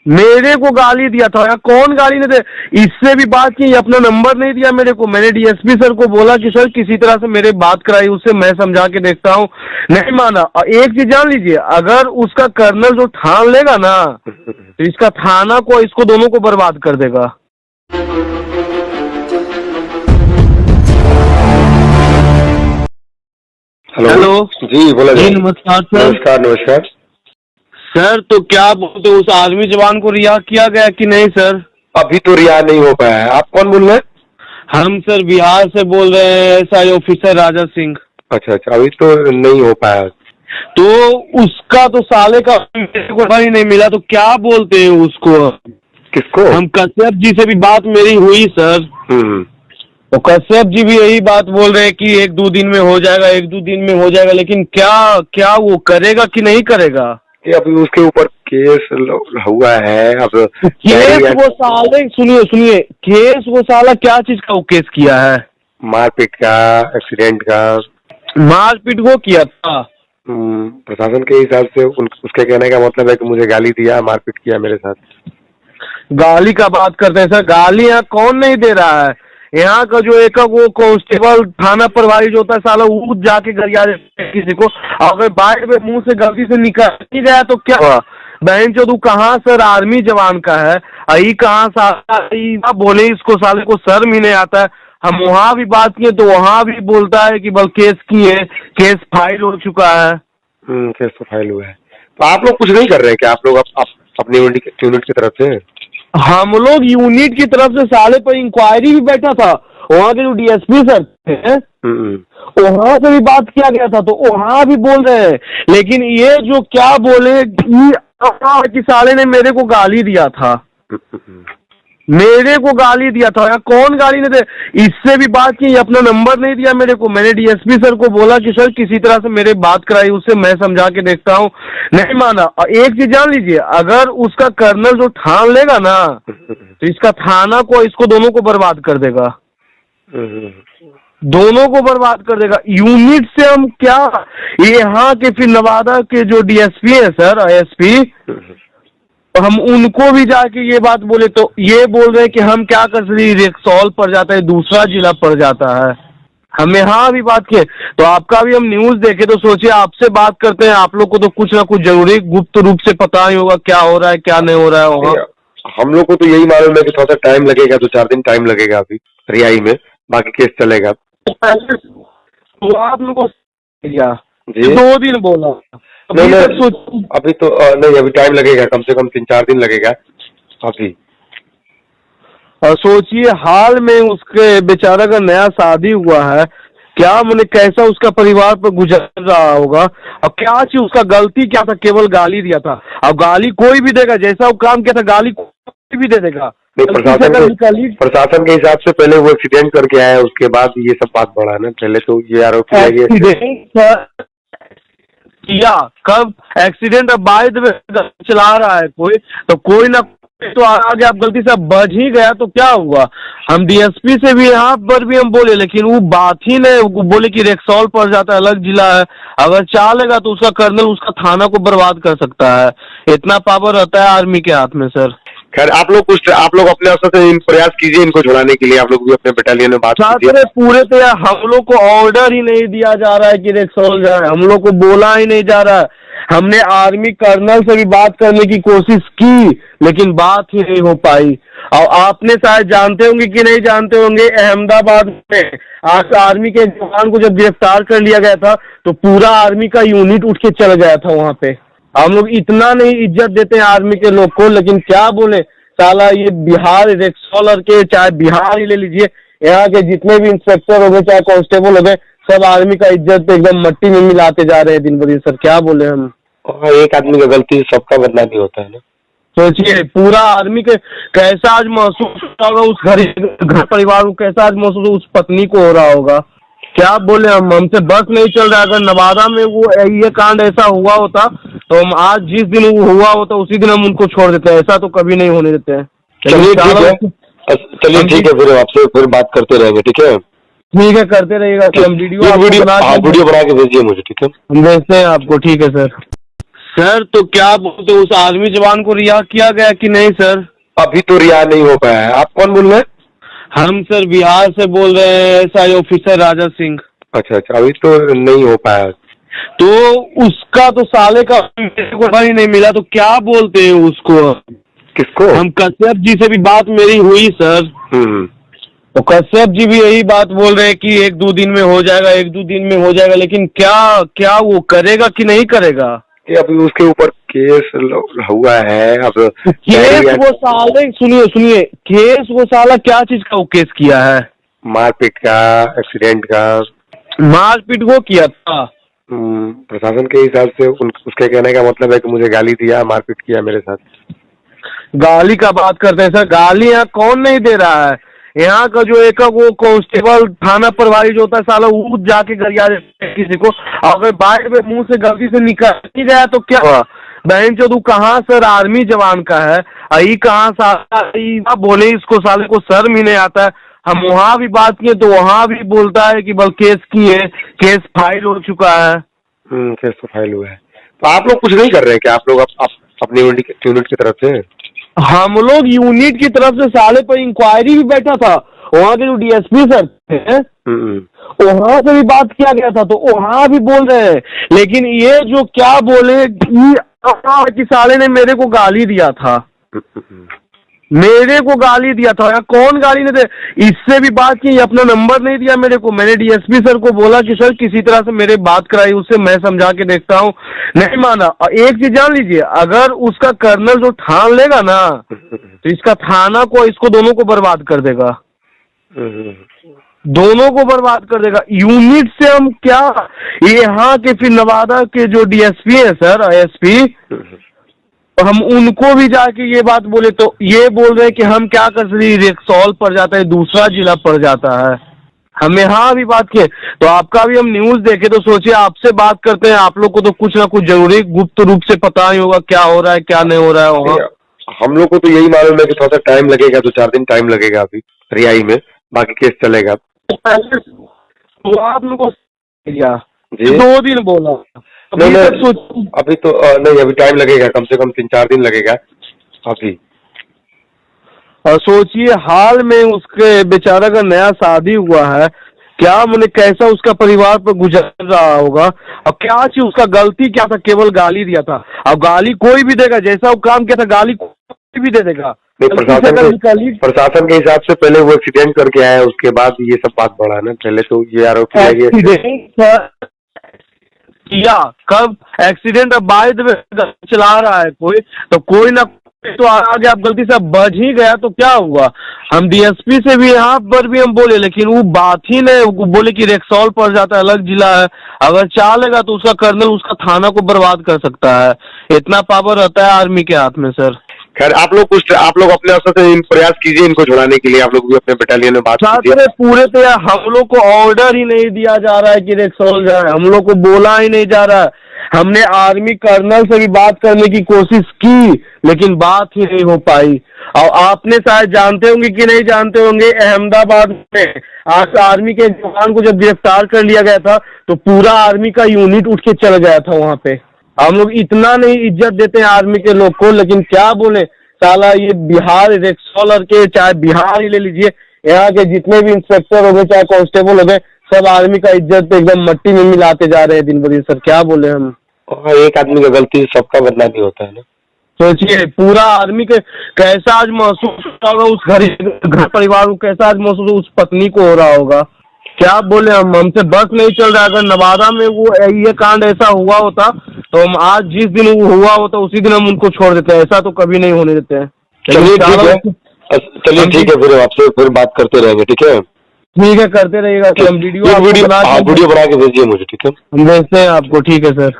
मेरे को गाली दिया था यार, कौन गाली नहीं दे। इससे भी बात की, अपना नंबर नहीं दिया मेरे को। मैंने डीएसपी सर को बोला कि सर किसी तरह से मेरे बात कराई उससे, मैं समझा के देखता हूँ, नहीं माना। और एक चीज जान लीजिए, अगर उसका कर्नल जो ठान लेगा ना तो इसका थाना को, इसको दोनों को बर्बाद कर देगा। हेलो जी, बोला जी। नमस्कार सर। नमस्कार नमस्कार सर तो क्या बोलते, उस आर्मी जवान को रिहा किया गया कि नहीं सर? अभी तो रिहा नहीं हो पाया है। आप कौन बोल रहे हैं? हम सर बिहार से बोल रहे हैं, एसआई ऑफिसर राजा सिंह। अच्छा, अभी तो नहीं हो पाया। तो उसका तो साले का ही नहीं मिला, तो क्या बोलते हैं उसको? किसको? हम कश्यप जी से भी बात मेरी हुई सर। तो कश्यप जी भी यही बात बोल रहे हैं कि 1-2 दिन में हो जाएगा, 1-2 दिन में हो जाएगा। लेकिन क्या वो करेगा कि नहीं करेगा? अभी उसके ऊपर केस हुआ है। अब केस वो साले, सुनिए, केस वो साला क्या चीज का वो केस किया है? मारपीट का, एक्सीडेंट का। मारपीट वो किया था। प्रशासन के हिसाब से उसके कहने का मतलब है कि मुझे गाली दिया, मारपीट किया मेरे साथ। गाली का बात करते हैं सर, गाली यहाँ कौन नहीं दे रहा है? यहाँ का जो एक वो कांस्टेबल थाना प्रभारी जो होता है साला, वो जाके गरिया देता है किसी को। अगर बाइट में मुंह से गलती से निकल नहीं गया तो क्या हुआ? बहन चोदू कहाँ सर आर्मी जवान का है, आई कहाँ साला बोले, इसको साले को शर्म ही नहीं आता है। हम वहाँ भी बात किए तो वहाँ भी बोलता है कि बल केस किए, केस फाइल हो चुका है। केस तो फाइल हुआ है। तो आप लोग कुछ नहीं कर रहे हैं क्या? आप लोग अपनी यूनिट की तरफ से? हम लोग यूनिट की तरफ से साले पर इंक्वायरी भी बैठा था, वहाँ के जो डीएसपी सर थे वहाँ से भी बात किया गया था, तो वहाँ भी बोल रहे हैं। लेकिन ये जो क्या बोले कि साले ने मेरे को गाली दिया था, मेरे को गाली दिया था यार, कौन गाली नहीं दे। इससे भी बात की, अपना नंबर नहीं दिया मेरे को। मैंने डीएसपी सर को बोला कि सर किसी तरह से मेरे बात कराई उससे, मैं समझा के देखता हूँ, नहीं माना। और एक चीज जान लीजिए, अगर उसका कर्नल जो ठान लेगा ना तो इसका थाना को, इसको दोनों को बर्बाद कर देगा, दोनों को बर्बाद कर देगा। यूनिट से हम क्या, यहाँ के फिर नवादा के जो डीएसपी है सर, एसपी, हम उनको भी जाके ये बात बोले तो ये बोल रहे हैं कि हम क्या कर सकते, रेक्सौल पड़ जाता है, दूसरा जिला पड़ जाता है। हम यहाँ भी बात किए तो आपका भी हम न्यूज देखे तो सोचिए आपसे बात करते हैं। आप लोग को तो कुछ ना कुछ जरूरी गुप्त रूप से पता ही होगा क्या हो रहा है क्या नहीं हो रहा है वहाँ। हम लोग को तो यही मालूम है कि थोड़ा सा टाइम लगेगा, 2-4 दिन टाइम लगेगा अभी रिहाई में, बाकी केस चलेगा। तो आप लोग को 2 दिन बोला नहीं, अभी तो नहीं, अभी टाइम लगेगा, कम से कम 3-4 दिन लगेगा अभी। और सोचिए हाल में उसके बेचारा का नया शादी हुआ है, क्या मैंने कैसा उसका परिवार पर गुजर रहा होगा। अब क्या चीज उसका गलती क्या था? केवल गाली दिया था। अब गाली कोई भी देगा, जैसा वो काम किया था गाली कोई भी दे देगा। प्रशासन के हिसाब से पहले वो एक्सीडेंट करके आया, उसके बाद ये सब बात बढ़ा ना। पहले तो ये आरोप किया कब एक्सीडेंट, अब बाइक चला रहा है कोई तो कोई ना तो आगे आप गलती से बज ही गया तो क्या हुआ? हम डीएसपी से भी यहाँ पर भी हम बोले, लेकिन वो बात ही नहीं, बोले कि रेक्सौल पड़ जाता है, अलग जिला है, अगर चालेगा तो उसका कर्नल उसका थाना को बर्बाद कर सकता है। इतना पावर रहता है आर्मी के हाथ में सर। खैर आप लोग अपने स्तर से प्रयास कीजिए इनको छुड़ाने के लिए। आप लोग भी अपने बटालियन में बात कीजिए। पूरे तो यार हम लोग को ऑर्डर ही नहीं दिया जा रहा है कि रेक्सौल जाए, हम लोग को बोला ही नहीं जा रहा है। हमने आर्मी कर्नल से भी बात करने की कोशिश की लेकिन बात ही नहीं हो पाई। और आपने शायद जानते होंगे कि नहीं जानते होंगे, अहमदाबाद में आज आर्मी के जवान को जब गिरफ्तार कर लिया गया था तो पूरा आर्मी का यूनिट उठ के चल गया था वहाँ पे। हम लोग इतना नहीं इज्जत देते हैं आर्मी के लोग को, लेकिन क्या बोले साला ये बिहार रेक्सौल के, चाहे बिहार ही ले लीजिए, यहाँ के जितने भी इंस्पेक्टर हो गए चाहे कांस्टेबल हो गए, सब आर्मी का इज्जत एकदम मट्टी में मिलाते जा रहे हैं दिन ब दिन सर। क्या बोले हम? एक आदमी का गलती सबका बदनामी होता है ना। सोचिए पूरा आर्मी के कैसा आज महसूस होगा, उस घर परिवार को कैसा आज महसूस उस पत्नी को हो रहा होगा। क्या बोले हम, हमसे बस नहीं चल रहा। अगर नवादा में वो ये कांड ऐसा हुआ होता तो हम आज जिस दिन वो हुआ होता उसी दिन हम उनको छोड़ देते हैं, ऐसा तो कभी नहीं होने देते हैं। चलिए ठीक है, फिर आपसे फिर बात करते रहेंगे। ठीक है करते रहिएगा। हम वीडियो बना के भेजिए मुझे। ठीक है, हम भेजते हैं आपको। ठीक है सर। सर तो क्या बोलते उस आर्मी जवान को रिहा किया गया कि नहीं सर? अभी तो रिहा नहीं हो पाया है। आप कौन बोल रहे हैं? हम सर बिहार से बोल रहे हैं, एसआई ऑफिसर राजा सिंह। अच्छा अच्छा, अभी तो नहीं हो पाया। तो उसका तो साले का मेरे को ही नहीं मिला, तो क्या बोलते हैं उसको? किसको? हम कश्यप जी से भी बात मेरी हुई सर। तो कश्यप जी भी यही बात बोल रहे हैं कि 1-2 दिन में हो जाएगा, 1-2 दिन में हो जाएगा, लेकिन क्या वो करेगा कि नहीं करेगा? अभी उसके ऊपर केस हुआ है। अब केस वो साले सुनिए केस वो साला क्या चीज का वो केस किया है? मारपीट का, एक्सीडेंट का। मारपीट वो किया था। प्रशासन के हिसाब से उसके कहने का मतलब है कि मुझे गाली दिया, मारपीट किया मेरे साथ। गाली का बात करते हैं सर, गाली यहाँ कौन नहीं दे रहा है? यहाँ का जो एक वो कांस्टेबल थाना प्रभारी जो होता है साला वो जाके गरिया देता है किसी को। अगर बाइट में मुंह से गलती से निकल नहीं गया तो क्या हुआ? बहन चोदू कहाँ सर आर्मी जवान का है, आई कहाँ साला बोले इसको साले को शर्म ही नहीं आता है। हम वहाँ भी बात किए तो वहाँ भी बोलता है कि बल केस किए, केस फाइल हो चुका है। केस तो फाइल हुआ है। तो आप लोग कुछ नहीं कर रहे हैं क्या? आप लोग अपनी यूनिट की तरफ से? हम लोग यूनिट की तरफ से साले पर इंक्वायरी भी बैठा था, वहाँ के जो डीएसपी सर थे वहाँ से भी बात किया गया था, तो वहाँ भी बोल रहे हैं। लेकिन ये जो क्या बोले कि साले ने मेरे को गाली दिया था, मेरे को गाली दिया था। कौन गाली नहीं दे? इससे भी बात की, अपना नंबर नहीं दिया मेरे को। मैंने डीएसपी सर को बोला कि सर किसी तरह से मेरे बात कराई उससे, मैं समझा के देखता हूँ, नहीं माना। और एक चीज जान लीजिए, अगर उसका कर्नल जो ठान लेगा ना तो इसका थाना को, इसको दोनों को बर्बाद कर देगा, दोनों को बर्बाद कर देगा। यूनिट से हम क्या, यहाँ के फिर नवादा के जो डीएसपी है सर, एसपी, तो हम उनको भी जाके ये बात बोले तो ये बोल रहे हैं कि हम क्या कर सकते, रेक्सौल पड़ जाता है, दूसरा जिला पड़ जाता है। हम यहाँ भी बात किए तो आपका भी हम न्यूज देखे तो सोचिए आपसे बात करते हैं। आप लोग को तो कुछ ना कुछ जरूरी गुप्त रूप से पता ही होगा क्या हो रहा है क्या नहीं हो रहा है वहाँ। हम लोग को तो यही मालूम है कि थोड़ा सा टाइम लगेगा, 2-4 दिन टाइम लगेगा अभी रिहाई में, बाकी केस चलेगा। तो आप लोग को 2 दिन बोला नहीं, अभी तो नहीं, अभी टाइम लगेगा, कम से कम 3-4 दिन लगेगा अभी। और सोचिए हाल में उसके बेचारा का नया शादी हुआ है, क्या मैंने कैसा उसका परिवार पर गुजर रहा होगा, और क्या चीज उसका गलती क्या था? केवल गाली दिया था। अब गाली कोई भी देगा, जैसा वो काम किया था गाली कोई भी दे देगा। प्रशासन के हिसाब से पहले वो एक्सीडेंट करके आया, उसके बाद ये सब बात बढ़ा ना। पहले तो ये आरोप किया कब एक्सीडेंट, अब बाइक चला रहा है कोई तो कोई ना तो आगे आप गलती से बच ही गया तो क्या हुआ? हम डीएसपी से भी यहाँ पर भी हम बोले, लेकिन वो बात ही नहीं, बोले कि रेक्सौल पड़ जाता है, अलग जिला है। अगर चालेगा तो उसका कर्नल उसका थाना को बर्बाद कर सकता है, इतना पावर रहता है आर्मी के हाथ में सर। खैर आप लोग अपने अवसर से प्रयास कीजिए इनको छुड़ाने के लिए। आप लोग भी अपने बटालियन में बात कीजिए। पूरे तो यार हम लोग को ऑर्डर ही नहीं दिया जा रहा है कि रेक्सौल जाए, हम लोग को बोला ही नहीं जा रहा है। हमने आर्मी कर्नल से भी बात करने की कोशिश की लेकिन बात ही नहीं हो पाई। और आपने शायद जानते होंगे कि नहीं जानते होंगे, अहमदाबाद में आज आर्मी के जवान को जब गिरफ्तार कर लिया गया था तो पूरा आर्मी का यूनिट उठ के चल गया था वहाँ पे। हम लोग इतना नहीं इज्जत देते हैं आर्मी के लोग को, लेकिन क्या बोले साला ये बिहार रेक्सौल के, चाहे बिहार ही ले लीजिए, यहाँ के जितने भी इंस्पेक्टर हो गए चाहे कांस्टेबल हो गए, सब आर्मी का इज्जत एकदम मट्टी में मिलाते जा रहे हैं दिन ब दिन सर। क्या बोले हम? एक आदमी का गलती सबका बदनामी होता है ना। सोचिए पूरा आर्मी के कैसा आज महसूस होगा, उस घर परिवार को कैसा आज महसूस उस पत्नी को हो रहा होगा। क्या बोले हमसे बस नहीं चल रहा। अगर नवादा में वो ये कांड ऐसा हुआ होता तो हम आज जिस दिन वो हुआ होता उसी दिन हम उनको छोड़ देते हैं, ऐसा तो कभी नहीं होने देते हैं। चलिए ठीक है, फिर आपसे फिर बात करते रहेंगे। ठीक है करते रहिएगा। हम वीडियो बना के भेजिए मुझे। ठीक है, हम भेजते हैं आपको। ठीक है सर।